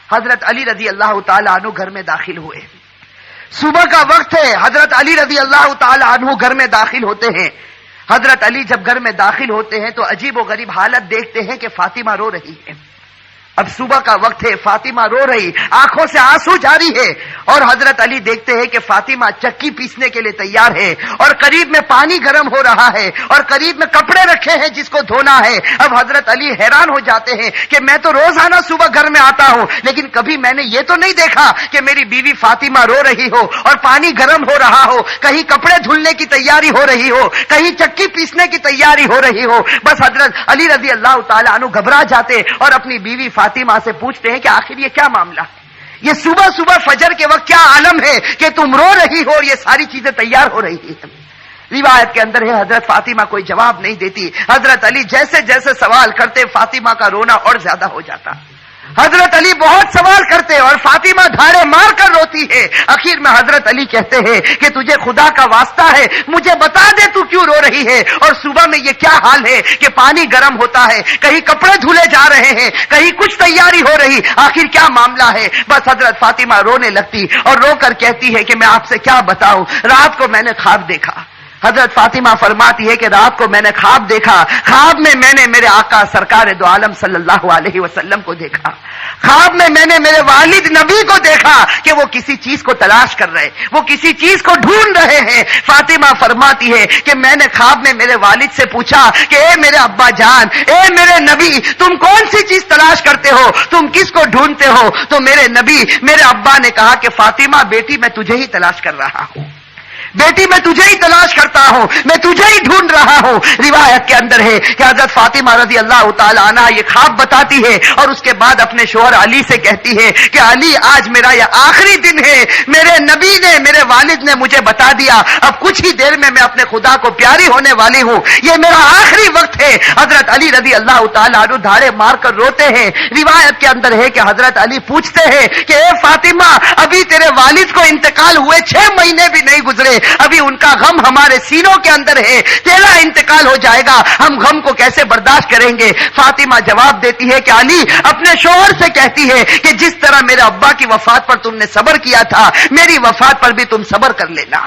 حضرت علی رضی اللہ تعالی عنہ گھر میں داخل ہوئے. صبح کا وقت ہے. حضرت علی رضی اللہ تعالی عنہ گھر میں داخل ہوتے ہیں. حضرت علی جب گھر میں داخل ہوتے ہیں تو عجیب و غریب حالت دیکھتے ہیں کہ فاطمہ رو رہی ہے. اب صبح کا وقت ہے, فاطمہ رو رہی, آنکھوں سے آنسو جاری ہے, اور حضرت علی دیکھتے ہیں کہ فاطمہ چکی پیسنے کے لیے تیار ہے, اور قریب میں پانی گرم ہو رہا ہے, اور قریب میں کپڑے رکھے ہیں جس کو دھونا ہے. اب حضرت علی حیران ہو جاتے ہیں کہ میں تو روزانہ صبح گھر میں آتا ہوں, لیکن کبھی میں نے یہ تو نہیں دیکھا کہ میری بیوی فاطمہ رو رہی ہو اور پانی گرم ہو رہا ہو, کہیں کپڑے دھلنے کی تیاری ہو رہی ہو, کہیں چکی پیسنے کی تیاری ہو رہی ہو. بس حضرت علی رضی اللہ تعالیٰ عنہ گھبرا جاتے اور اپنی بیوی فاطمہ سے پوچھتے ہیں کہ آخر یہ کیا معاملہ ہے, یہ صبح صبح فجر کے وقت کیا عالم ہے کہ تم رو رہی ہو اور یہ ساری چیزیں تیار ہو رہی ہیں. روایت کے اندر ہے حضرت فاطمہ کوئی جواب نہیں دیتی. حضرت علی جیسے جیسے سوال کرتے فاطمہ کا رونا اور زیادہ ہو جاتا. حضرت علی بہت سوال کرتے اور فاطمہ دھاڑے مار کر روتی ہے. آخر میں حضرت علی کہتے ہیں کہ تجھے خدا کا واسطہ ہے, مجھے بتا دے تو کیوں رو رہی ہے, اور صبح میں یہ کیا حال ہے کہ پانی گرم ہوتا ہے, کہیں کپڑے دھلے جا رہے ہیں, کہیں کچھ تیاری ہو رہی, آخر کیا معاملہ ہے. بس حضرت فاطمہ رونے لگتی اور رو کر کہتی ہے کہ میں آپ سے کیا بتاؤں, رات کو میں نے خواب دیکھا. حضرت فاطمہ فرماتی ہے کہ رات کو میں نے خواب دیکھا, خواب میں میں نے میرے آقا سرکار دو عالم صلی اللہ علیہ وسلم کو دیکھا, خواب میں میں نے میرے والد نبی کو دیکھا کہ وہ کسی چیز کو تلاش کر رہے, وہ کسی چیز کو ڈھونڈ رہے ہیں. فاطمہ فرماتی ہے کہ میں نے خواب میں میرے والد سے پوچھا کہ اے میرے ابا جان, اے میرے نبی, تم کون سی چیز تلاش کرتے ہو, تم کس کو ڈھونڈتے ہو؟ تو میرے نبی, میرے ابا نے کہا کہ فاطمہ بیٹی میں تجھے ہی تلاش کر رہا ہوں, بیٹی میں تجھے ہی تلاش کرتا ہوں, میں تجھے ہی ڈھونڈ رہا ہوں. روایت کے اندر ہے کہ حضرت فاطمہ رضی اللہ تعالی عنہا یہ خواب بتاتی ہے اور اس کے بعد اپنے شوہر علی سے کہتی ہے کہ علی, آج میرا یہ آخری دن ہے, میرے نبی نے, میرے والد نے مجھے بتا دیا, اب کچھ ہی دیر میں اپنے خدا کو پیاری ہونے والی ہوں, یہ میرا آخری وقت ہے. حضرت علی رضی اللہ تعالی عنہ دھاڑے مار کر روتے ہیں. روایت کے اندر ہے کہ حضرت علی پوچھتے ہیں کہ اے فاطمہ, ابھی تیرے والد کو انتقال ہوئے 6 مہینے بھی نہیں گزرے, ابھی ان کا غم ہمارے سینوں کے اندر ہے, تیرا انتقال ہو جائے گا, ہم غم کو کیسے برداشت کریں گے؟ فاطمہ جواب دیتی ہے کہ علی اپنے شوہر سے کہتی ہے کہ جس طرح میرے ابا کی وفات پر تم نے صبر کیا تھا, میری وفات پر بھی تم صبر کر لینا.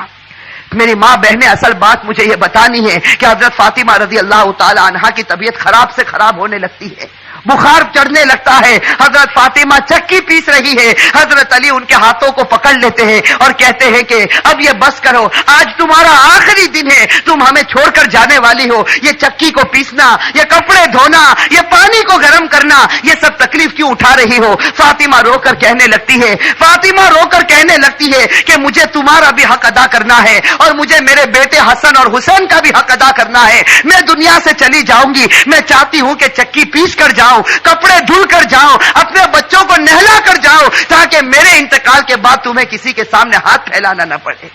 میری ماں بہنیں, اصل بات مجھے یہ بتانی ہے کہ حضرت فاطمہ رضی اللہ تعالی عنہا کی طبیعت خراب سے خراب ہونے لگتی ہے, بخار چڑھنے لگتا ہے. حضرت فاطمہ چکی پیس رہی ہے, حضرت علی ان کے ہاتھوں کو پکڑ لیتے ہیں اور کہتے ہیں کہ اب یہ بس کرو, آج تمہارا آخری دن ہے, تم ہمیں چھوڑ کر جانے والی ہو, یہ چکی کو پیسنا, یہ کپڑے دھونا, یہ پانی کو گرم کرنا, یہ سب تکلیف کیوں اٹھا رہی ہو؟ فاطمہ رو کر کہنے لگتی ہے, فاطمہ رو کر کہنے لگتی ہے کہ مجھے تمہارا بھی حق ادا کرنا ہے اور مجھے میرے بیٹے حسن اور حسین کا بھی حق ادا کرنا ہے. میں دنیا سے چلی جاؤں گی, میں چاہتی ہوں کہ چکی پیس کر جاؤں, کپڑے دھل کر جاؤ, اپنے بچوں کو نہلا کر جاؤ, تاکہ میرے انتقال کے بعد تمہیں کسی کے سامنے ہاتھ پھیلانا نہ پڑے,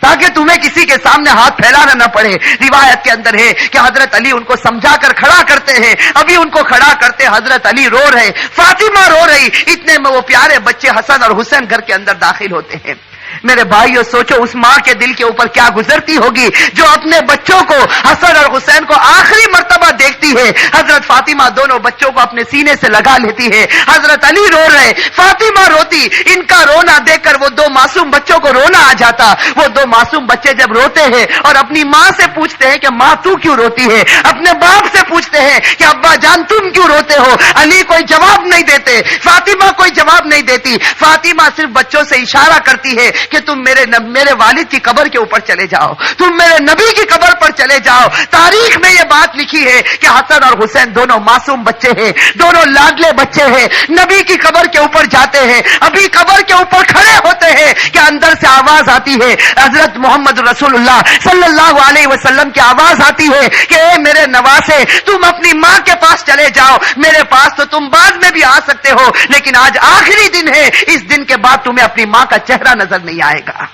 تاکہ تمہیں کسی کے سامنے ہاتھ پھیلانا نہ پڑے. روایت کے اندر ہے کہ حضرت علی ان کو سمجھا کر کھڑا کرتے ہیں, ابھی ان کو کھڑا کرتے حضرت علی رو رہے, فاطمہ رو رہی, اتنے میں وہ پیارے بچے حسن اور حسین گھر کے اندر داخل ہوتے ہیں. میرے بھائیو, سوچو اس ماں کے دل کے اوپر کیا گزرتی ہوگی جو اپنے بچوں کو, حسن اور حسین کو آخری مرتبہ دیکھتی ہے. حضرت فاطمہ دونوں بچوں کو اپنے سینے سے لگا لیتی ہے, حضرت علی رو رہے, فاطمہ روتی. ان کا رونا دیکھ کر وہ 2 معصوم بچوں کو رونا آ جاتا. وہ 2 معصوم بچے جب روتے ہیں اور اپنی ماں سے پوچھتے ہیں کہ ماں تو کیوں روتی ہے, اپنے باپ سے پوچھتے ہیں کہ ابا جان تم کیوں روتے ہو, علی کوئی جواب نہیں دیتے, فاطمہ کوئی جواب نہیں دیتی. فاطمہ صرف بچوں سے اشارہ کرتی ہے کہ تم میرے والد کی قبر کے اوپر چلے جاؤ, تم میرے نبی کی قبر پر چلے جاؤ. تاریخ میں یہ بات لکھی ہے کہ حسن اور حسین دونوں معصوم بچے ہیں, دونوں لاڈلے بچے ہیں, نبی کی قبر کے اوپر جاتے ہیں. ابھی قبر کے اوپر کھڑے ہوتے ہیں کہ اندر سے آواز آتی ہے, حضرت محمد رسول اللہ صلی اللہ علیہ وسلم کی آواز آتی ہے کہ اے میرے نواسے, تم اپنی ماں کے پاس چلے جاؤ, میرے پاس تو تم بعد میں بھی آ سکتے ہو, لیکن آج آخری دن ہے, اس دن کے بعد تمہیں اپنی ماں کا چہرہ نظر نہیں آئے گا.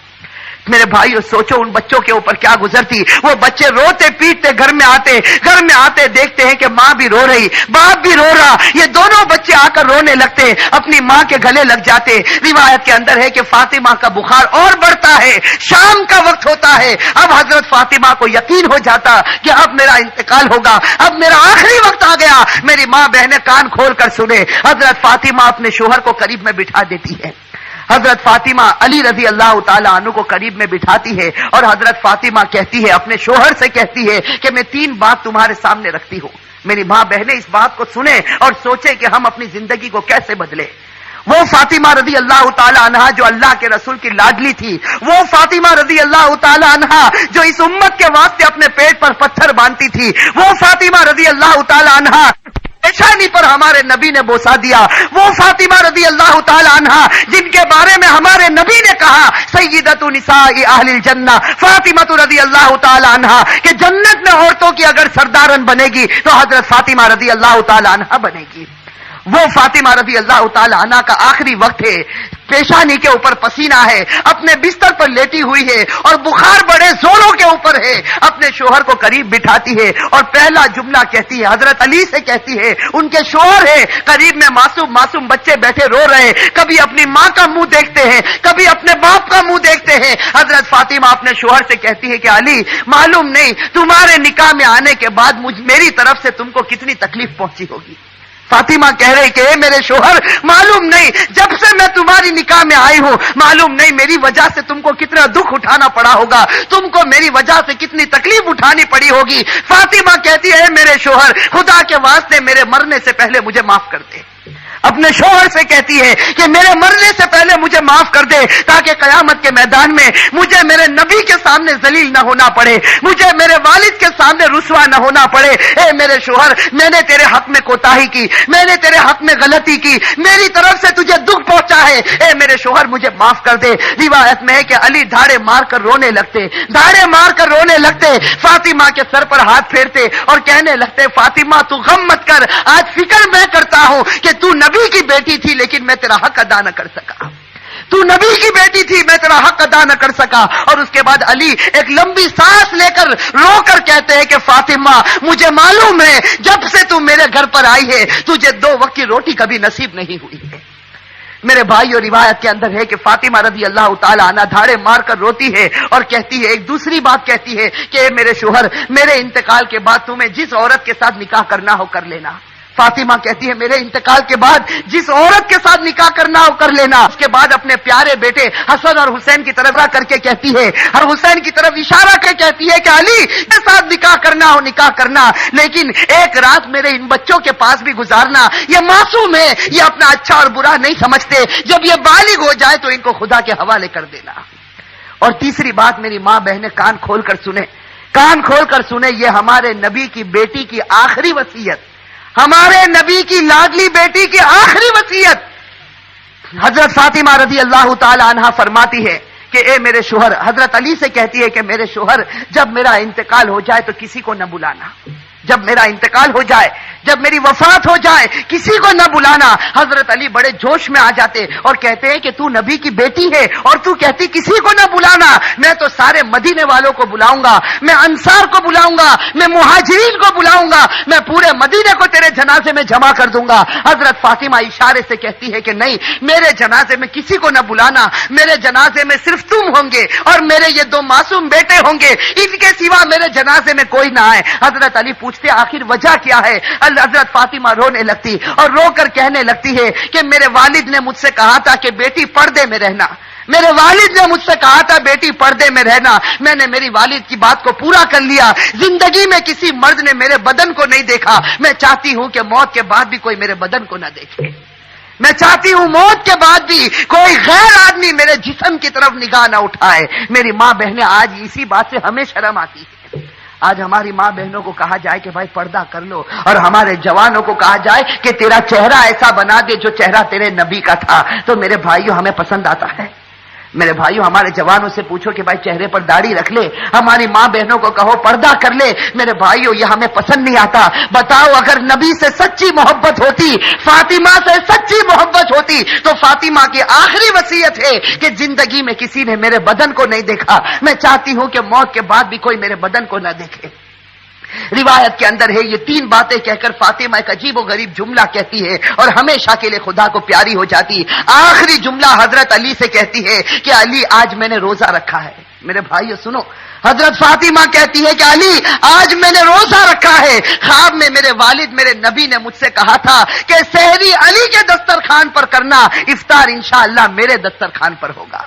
میرے بھائیو سوچو ان بچوں کے اوپر کیا گزرتی. وہ بچے روتے پیٹتے گھر میں آتے دیکھتے ہیں کہ ماں بھی رو رہی, باپ بھی رو رہا, یہ دونوں بچے آ کر رونے لگتے, اپنی ماں کے گلے لگ جاتے. روایت کے اندر ہے کہ فاطمہ کا بخار اور بڑھتا ہے, شام کا وقت ہوتا ہے. اب حضرت فاطمہ کو یقین ہو جاتا کہ اب میرا انتقال ہوگا, اب میرا آخری وقت آ گیا. میری ماں بہنیں کان کھول کر سنے. حضرت فاطمہ اپنے شوہر کو قریب میں بٹھا دیتی ہے. حضرت فاطمہ علی رضی اللہ تعالی عنہ کو قریب میں بٹھاتی ہے اور حضرت فاطمہ کہتی ہے, اپنے شوہر سے کہتی ہے کہ میں 3 بات تمہارے سامنے رکھتی ہوں. میری ماں بہنیں اس بات کو سنیں اور سوچیں کہ ہم اپنی زندگی کو کیسے بدلیں. وہ فاطمہ رضی اللہ تعالی عنہا جو اللہ کے رسول کی لاڈلی تھی, وہ فاطمہ رضی اللہ تعالی عنہا جو اس امت کے واسطے اپنے پیٹ پر پتھر باندھتی تھی, وہ فاطمہ رضی اللہ تعالی عنہا پیشانی پر ہمارے نبی نے بوسا دیا, وہ فاطمہ رضی اللہ تعالی عنہا جن کے بارے میں ہمارے نبی نے کہا سیدۃ نساء اہل الجنہ فاطمہ رضی اللہ تعالی عنہا کہ جنت میں عورتوں کی اگر سردارن بنے گی تو حضرت فاطمہ رضی اللہ تعالی عنہا بنے گی. وہ فاطمہ رضی اللہ تعالی عنہا کا آخری وقت ہے, پیشانی کے اوپر پسینہ ہے, اپنے بستر پر لیٹی ہوئی ہے اور بخار بڑے زوروں کے اوپر ہے. اپنے شوہر کو قریب بٹھاتی ہے اور پہلا جملہ کہتی ہے, حضرت علی سے کہتی ہے, ان کے شوہر ہے قریب میں, معصوم بچے بیٹھے رو رہے, کبھی اپنی ماں کا منہ دیکھتے ہیں, کبھی اپنے باپ کا منہ دیکھتے ہیں. حضرت فاطمہ اپنے شوہر سے کہتی ہے کہ علی معلوم نہیں تمہارے نکاح میں آنے کے بعد میری طرف سے تم کو کتنی تکلیف پہنچی ہوگی. فاطمہ کہہ رہی کہ اے میرے شوہر معلوم نہیں جب سے میں تمہاری نکاح میں آئی ہوں معلوم نہیں میری وجہ سے تم کو کتنا دکھ اٹھانا پڑا ہوگا, تم کو میری وجہ سے کتنی تکلیف اٹھانی پڑی ہوگی. فاطمہ کہتی ہے اے میرے شوہر خدا کے واسطے میرے مرنے سے پہلے مجھے معاف کر دے. اپنے شوہر سے کہتی ہے کہ میرے مرنے سے پہلے مجھے معاف کر دے تاکہ قیامت کے میدان میں مجھے میرے نبی کے سامنے ذلیل نہ ہونا پڑے, مجھے میرے والد کے سامنے رسوا نہ ہونا پڑے. اے میرے شوہر میں نے تیرے حق میں کوتاہی کی, میں نے تیرے حق میں غلطی کی, میری طرف سے تجھے دکھ پہنچا ہے, اے میرے شوہر مجھے معاف کر دے. روایت میں ہے کہ علی دھاڑے مار کر رونے لگتے, فاطمہ کے سر پر ہاتھ پھیرتے اور کہنے لگتے فاطمہ تو غم مت کر, آج فکر میں کرتا ہوں کہ تو نبی کی بیٹی تھی لیکن میں تیرا حق ادا نہ کر سکا, تو نبی کی بیٹی تھی میں تیرا حق ادا نہ کر سکا. اور اس کے بعد علی ایک لمبی سانس لے کر رو کر کہتے ہیں کہ فاطمہ مجھے معلوم ہے جب سے تو میرے گھر پر آئی ہے تجھے 2 وقت کی روٹی کبھی نصیب نہیں ہوئی ہے. میرے بھائی اور روایت کے اندر ہے کہ فاطمہ رضی اللہ تعالی عنہا دھاڑے مار کر روتی ہے اور کہتی ہے, ایک دوسری بات کہتی ہے کہ اے میرے شوہر میرے انتقال کے بعد تمہیں جس عورت کے ساتھ نکاح کرنا ہو کر لینا. فاطمہ کہتی ہے میرے انتقال کے بعد جس عورت کے ساتھ نکاح کرنا ہو کر لینا. اس کے بعد اپنے پیارے بیٹے حسن اور حسین کی طرف کر کے کہتی ہے, اور حسین کی طرف اشارہ کر کہتی ہے کہ علی کے ساتھ نکاح کرنا ہو نکاح کرنا, لیکن ایک رات میرے ان بچوں کے پاس بھی گزارنا. یہ معصوم ہے, یہ اپنا اچھا اور برا نہیں سمجھتے, جب یہ بالغ ہو جائے تو ان کو خدا کے حوالے کر دینا. اور تیسری بات میری ماں بہنیں کان کھول کر سنیں, یہ ہمارے نبی کی بیٹی کی آخری وصیت, ہمارے نبی کی لاڈلی بیٹی کی آخری وصیت. حضرت فاطمہ رضی اللہ تعالی عنہا فرماتی ہے کہ اے میرے شوہر, حضرت علی سے کہتی ہے کہ میرے شوہر جب میرا انتقال ہو جائے تو کسی کو نہ بلانا, جب میرا انتقال ہو جائے, جب میری وفات ہو جائے کسی کو نہ بلانا. حضرت علی بڑے جوش میں آ جاتے اور کہتے ہیں کہ تو نبی کی بیٹی ہے اور تو کہتی کسی کو نہ بلانا. میں تو سارے مدینے والوں کو بلاؤں گا, میں انصار کو بلاؤں گا, میں مہاجرین کو بلاؤں گا, میں پورے مدینے کو تیرے جنازے میں جمع کر دوں گا. حضرت فاطمہ اشارے سے کہتی ہے کہ نہیں, میرے جنازے میں کسی کو نہ بلانا, میرے جنازے میں صرف تم ہوں گے اور میرے یہ 2 معصوم بیٹے ہوں گے, ان کے سوا میرے جنازے میں کوئی نہ آئے. حضرت علی پوچھتے آخر وجہ کیا ہے؟ حضرت فاطمہ رونے لگتی اور رو کر کہنے لگتی ہے کہ میرے والد نے مجھ سے کہا تھا کہ بیٹی پردے میں رہنا, میرے والد نے مجھ سے کہا تھا بیٹی پردے میں رہنا, میں نے میری والد کی بات کو پورا کر لیا. زندگی میں کسی مرد نے میرے بدن کو نہیں دیکھا, میں چاہتی ہوں کہ موت کے بعد بھی کوئی میرے بدن کو نہ دیکھے, میں چاہتی ہوں موت کے بعد بھی کوئی غیر آدمی میرے جسم کی طرف نگاہ نہ اٹھائے. میری ماں بہنیں آج اسی بات سے ہمیں شرم آتی ہے. آج ہماری ماں بہنوں کو کہا جائے کہ بھائی پردہ کر لو, اور ہمارے جوانوں کو کہا جائے کہ تیرا چہرہ ایسا بنا دے جو چہرہ تیرے نبی کا تھا, تو میرے بھائیوں ہمیں پسند آتا ہے؟ میرے بھائیوں ہمارے جوانوں سے پوچھو کہ بھائی چہرے پر داڑھی رکھ لے, ہماری ماں بہنوں کو کہو پردہ کر لے. میرے بھائیوں یہ ہمیں پسند نہیں آتا. بتاؤ اگر نبی سے سچی محبت ہوتی, فاطمہ سے سچی محبت ہوتی جاتی تو فاطمہ کی آخری وصیت ہے کہ زندگی میں کسی نے میرے بدن کو نہیں دیکھا، میں چاہتی ہوں کہ موت کے بعد بھی کوئی میرے بدن کو نہ دیکھے۔ روایت کے اندر ہے یہ تین باتیں کہہ کر فاطمہ ایک عجیب و غریب جملہ کہتی ہے اور ہمیشہ کے لیے خدا کو پیاری ہو جاتی۔ آخری جملہ حضرت علی سے کہتی ہے کہ علی آج میں نے روزہ رکھا ہے۔ میرے بھائیو سنو، حضرت فاطمہ کہتی ہے کہ علی آج میں نے روزہ رکھا ہے، خواب میں میرے والد میرے نبی نے مجھ سے کہا تھا کہ سحری علی کے دسترخوان پر کرنا، افطار انشاءاللہ میرے دسترخوان پر ہوگا۔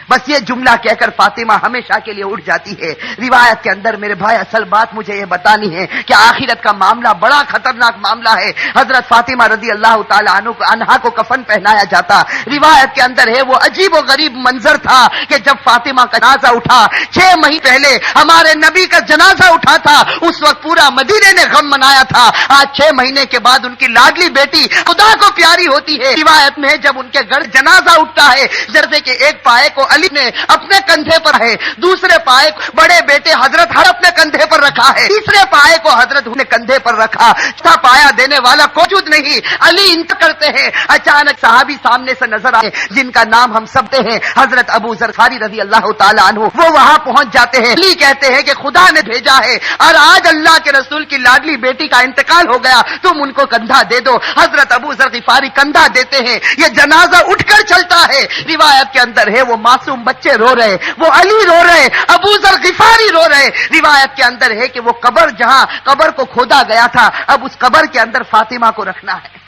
بس یہ جملہ کہہ کر فاطمہ ہمیشہ کے لیے اٹھ جاتی ہے۔ روایت کے اندر میرے بھائی اصل بات مجھے یہ بتانی ہے کہ آخرت کا معاملہ بڑا خطرناک معاملہ ہے۔ حضرت فاطمہ رضی اللہ تعالی عنہا کو کفن پہنایا جاتا۔ روایت کے اندر ہے وہ عجیب و غریب منظر تھا کہ جب فاطمہ کا جنازہ اٹھا، 6 مہینے پہلے ہمارے نبی کا جنازہ اٹھا تھا، اس وقت پورا مدینے نے غم منایا تھا۔ آج 6 مہینے کے بعد ان کی لاڈلی بیٹی خدا کو پیاری ہوتی ہے۔ روایت میں جب ان کے گھر جنازہ اٹھتا ہے، جیسے کہ ایک پائے کو علی نے اپنے کندھے پر ہے، دوسرے پائے بڑے بیٹے حضرت ہر اپنے کندھے پر رکھا ہے، تیسرے پائے کو حضرت نے کندھے پر رکھا، چوتھا پایا دینے والا موجود نہیں، علی انتقال کرتے ہیں۔ اچانک صحابی سامنے سے نظر آئے جن کا نام ہم سب ہیں، حضرت ابو ذر غفاری رضی اللہ تعالی عنہ، وہ وہاں پہنچ جاتے ہیں۔ علی کہتے ہیں کہ خدا نے بھیجا ہے اور آج اللہ کے رسول کی لاڈلی بیٹی کا انتقال ہو گیا، تم ان کو کندھا دے دو۔ حضرت ابو ذر غفاری کندھا دیتے ہیں، یہ جنازہ اٹھ کر چلتا ہے۔ روایت کے اندر ہے وہ معصوم بچے رو رہے، وہ علی رو رہے، ابو ذر غفاری رو رہے۔ روایت کے اندر ہے کہ وہ قبر جہاں قبر کو کھودا گیا تھا، اب اس قبر کے اندر فاطمہ کو رکھنا ہے۔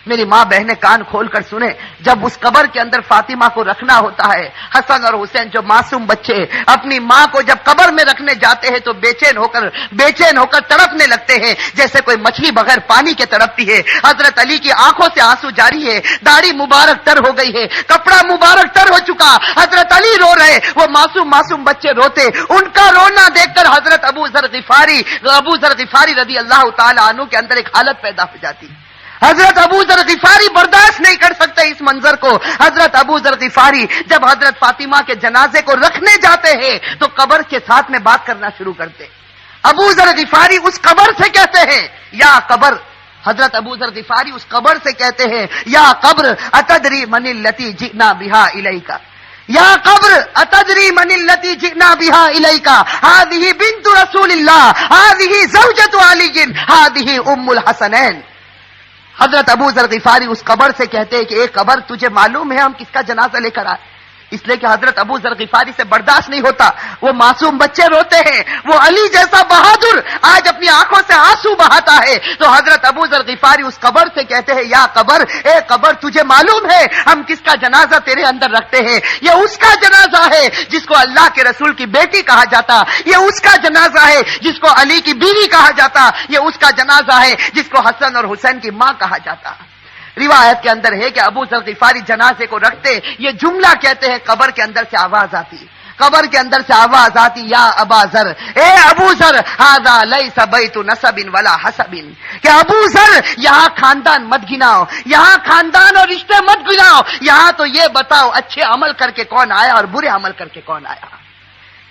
میری ماں بہنیں کان کھول کر سنیں، جب اس قبر کے اندر فاطمہ کو رکھنا ہوتا ہے، حسن اور حسین جو معصوم بچے اپنی ماں کو جب قبر میں رکھنے جاتے ہیں تو بے چین ہو کر تڑپنے لگتے ہیں، جیسے کوئی مچھلی بغیر پانی کے تڑپتی ہے۔ حضرت علی کی آنکھوں سے آنسو جاری ہے، داڑھی مبارک تر ہو گئی ہے، کپڑا مبارک تر ہو چکا، حضرت علی رو رہے، وہ معصوم بچے روتے۔ ان کا رونا دیکھ کر حضرت ابو ذر غفاری رضی اللہ تعالی عنہ کے اندر ایک حالت پیدا ہو جاتی۔ حضرت ابو ذر غفاری برداشت نہیں کر سکتے اس منظر کو۔ حضرت ابو ذر غفاری جب حضرت فاطمہ کے جنازے کو رکھنے جاتے ہیں تو قبر کے ساتھ میں بات کرنا شروع کرتے۔ ابو ذر غفاری اس قبر سے کہتے ہیں، یا قبر، حضرت ابو ذر غفاری اس قبر سے کہتے ہیں، یا قبر اتدری من التی جئنا بہا الیک، یا قبر اتدری من التی جئنا بہا الیک، ہذہ بنت رسول اللہ، ہذہ زوجۃ علی، ہذہ ام الحسنین۔ حضرت ابو ذر غفاری اس قبر سے کہتے ہیں کہ ایک قبر تجھے معلوم ہے ہم کس کا جنازہ لے کر آئے؟ اس لیے کہ حضرت ابو ذر غفاری سے برداشت نہیں ہوتا، وہ معصوم بچے روتے ہیں، وہ علی جیسا بہادر آج اپنی آنکھوں سے آنسو بہاتا ہے، تو حضرت ابو ذر غفاری اس قبر سے کہتے ہیں، یا قبر، اے قبر تجھے معلوم ہے ہم کس کا جنازہ تیرے اندر رکھتے ہیں؟ یہ اس کا جنازہ ہے جس کو اللہ کے رسول کی بیٹی کہا جاتا، یہ اس کا جنازہ ہے جس کو علی کی بیوی کہا جاتا، یہ اس کا جنازہ ہے جس کو حسن اور حسین کی ماں کہا جاتا۔ روایت کے اندر ہے کہ ابو ذر غفاری جنازے کو رکھتے، یہ جملہ کہتے ہیں، قبر کے اندر سے آواز آتی، قبر کے اندر سے آواز آتی، یا ابا ذر، اے ابو ذر، ھذا لیس بیت نسب ولا حسب، کہ ابو ذر یہاں خاندان مت گناؤ، یہاں خاندان اور رشتے مت گناؤ، یہاں تو یہ بتاؤ اچھے عمل کر کے کون آیا اور برے عمل کر کے کون آیا۔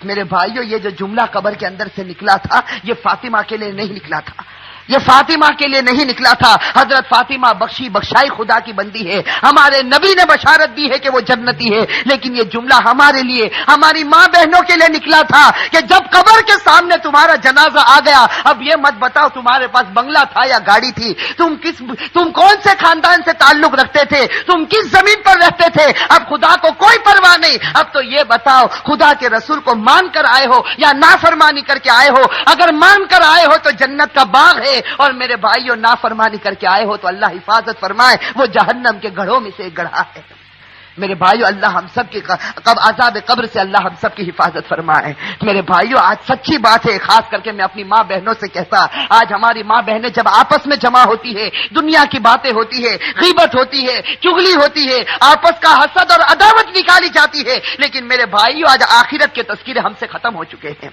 میرے بھائیو، یہ جو جملہ قبر کے اندر سے نکلا تھا یہ فاطمہ کے لیے نہیں نکلا تھا، یہ فاطمہ کے لیے نہیں نکلا تھا۔ حضرت فاطمہ بخشائی خدا کی بندی ہے، ہمارے نبی نے بشارت دی ہے کہ وہ جنتی ہے، لیکن یہ جملہ ہمارے لیے، ہماری ماں بہنوں کے لیے نکلا تھا کہ جب قبر کے سامنے تمہارا جنازہ آ گیا، اب یہ مت بتاؤ تمہارے پاس بنگلہ تھا یا گاڑی تھی، تم کون سے خاندان سے تعلق رکھتے تھے، تم کس زمین پر رہتے تھے، اب خدا کو کوئی پرواہ نہیں، اب تو یہ بتاؤ خدا کے رسول کو مان کر آئے ہو یا نافرمانی کر کے آئے ہو؟ اگر مان کر آئے ہو تو جنت کا باغ ہے، اور میرے بھائیوں نافرمانی کر کے آئے ہو تو اللہ حفاظت فرمائے، وہ جہنم کے گڑھوں میں سے ایک گڑھا ہے۔ میرے بھائیو، اللہ ہم سب کی عذاب قبر سے اللہ ہم سب کی حفاظت فرمائے۔ میرے بھائیو، آج سچی بات ہے، خاص کر کے میں اپنی ماں بہنوں سے کہتا، آج ہماری ماں بہنیں جب آپس میں جمع ہوتی ہے، دنیا کی باتیں ہوتی ہے، غیبت ہوتی ہے، چغلی ہوتی ہے، آپس کا حسد اور عداوت نکالی جاتی ہے، لیکن میرے بھائیو آج آخرت کے تذکرے ہم سے ختم ہو چکے ہیں،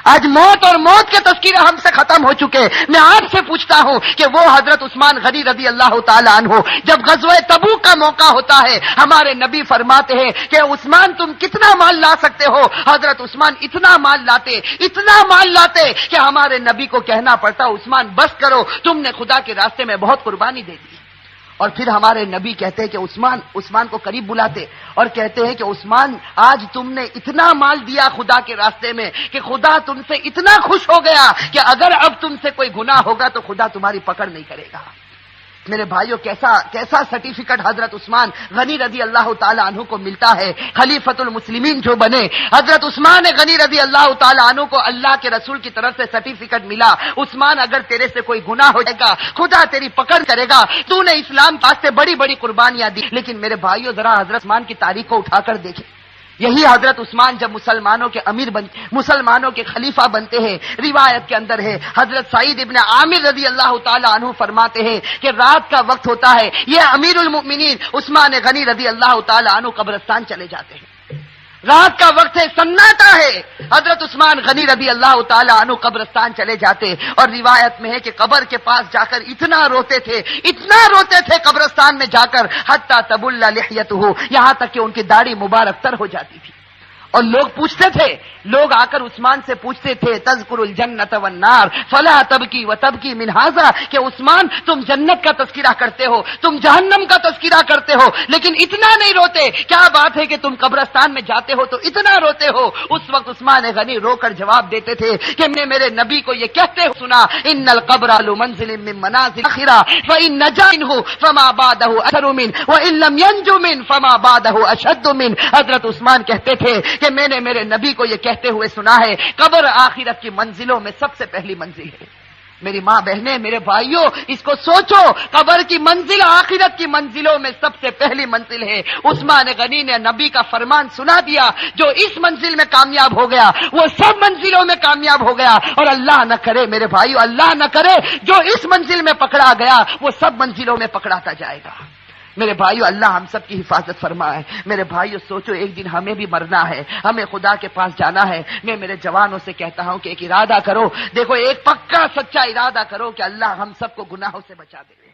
آج موت اور موت کے تذکرے ہم سے ختم ہو چکے۔ میں آپ سے پوچھتا ہوں کہ وہ حضرت عثمان غنی رضی اللہ تعالی عنہ، جب غزوہ تبوک کا موقع ہوتا ہے، ہمارے نبی فرماتے ہیں کہ عثمان تم کتنا مال لا سکتے ہو؟ حضرت عثمان اتنا مال لاتے کہ ہمارے نبی کو کہنا پڑتا، عثمان بس کرو، تم نے خدا کے راستے میں بہت قربانی دے دی۔ اور پھر ہمارے نبی کہتے ہیں کہ عثمان کو قریب بلاتے اور کہتے ہیں کہ عثمان آج تم نے اتنا مال دیا خدا کے راستے میں کہ خدا تم سے اتنا خوش ہو گیا کہ اگر اب تم سے کوئی گناہ ہوگا تو خدا تمہاری پکڑ نہیں کرے گا۔ میرے بھائیوں کیسا سرٹیفکیٹ حضرت عثمان غنی رضی اللہ تعالی عنہ کو ملتا ہے، خلیفۃ المسلمین جو بنے۔ حضرت عثمان غنی رضی اللہ تعالی عنہ کو اللہ کے رسول کی طرف سے سرٹیفکیٹ ملا، عثمان اگر تیرے سے کوئی گناہ ہو جائے گا خدا تیری پکڑ کرے گا، تو نے اسلام واسطے بڑی بڑی قربانیاں دی۔ لیکن میرے بھائیوں ذرا حضرت عثمان کی تاریخ کو اٹھا کر دیکھیں، یہی حضرت عثمان جب مسلمانوں کے خلیفہ بنتے ہیں، روایت کے اندر ہے حضرت سعید ابن عامر رضی اللہ تعالی عنہ فرماتے ہیں کہ رات کا وقت ہوتا ہے، یہ امیر المؤمنین عثمان غنی رضی اللہ تعالی عنہ قبرستان چلے جاتے ہیں، رات کا وقت ہے، سناٹا ہے، حضرت عثمان غنی رضی اللہ تعالی عنہ قبرستان چلے جاتے اور روایت میں ہے کہ قبر کے پاس جا کر اتنا روتے تھے قبرستان میں جا کر حتی تبل لحیتہ، یہاں تک کہ ان کی داڑھی مبارک تر ہو جاتی تھی۔ اور لوگ پوچھتے تھے، لوگ آ کر عثمان سے پوچھتے تھے تذکر الجنت والنار فلا تبکی وتبکی من ھذا، کہ عثمان تم جنت کا تذکرہ کرتے ہو، تم جہنم کا تذکرہ کرتے ہو، لیکن اتنا نہیں روتے، کیا بات ہے کہ تم قبرستان میں جاتے ہو تو اتنا روتے ہو؟ اس وقت عثمان غنی رو کر جواب دیتے تھے کہ میں نے میرے نبی کو یہ کہتے ہو سنا، ان القبر لمنزل من منازل الاخرہ فان نجا منه فما بعده اثر من وان لم ينج من فما بعده اشد من۔ حضرت عثمان کہتے تھے کہ میں نے میرے نبی کو یہ کہتے ہوئے سنا ہے قبر آخرت کی منزلوں میں سب سے پہلی منزل ہے۔ میری ماں بہنیں، میرے بھائیوں، اس کو سوچو، قبر کی منزل آخرت کی منزلوں میں سب سے پہلی منزل ہے۔ عثمان غنی نے نبی کا فرمان سنا دیا، جو اس منزل میں کامیاب ہو گیا وہ سب منزلوں میں کامیاب ہو گیا، اور اللہ نہ کرے میرے بھائیوں، اللہ نہ کرے جو اس منزل میں پکڑا گیا وہ سب منزلوں میں پکڑاتا جائے گا۔ میرے بھائیو، اللہ ہم سب کی حفاظت فرمائے۔ میرے بھائیو سوچو، ایک دن ہمیں بھی مرنا ہے، ہمیں خدا کے پاس جانا ہے۔ میں میرے جوانوں سے کہتا ہوں کہ ایک ارادہ کرو، دیکھو ایک پکا سچا ارادہ کرو کہ اللہ ہم سب کو گناہوں سے بچا دے۔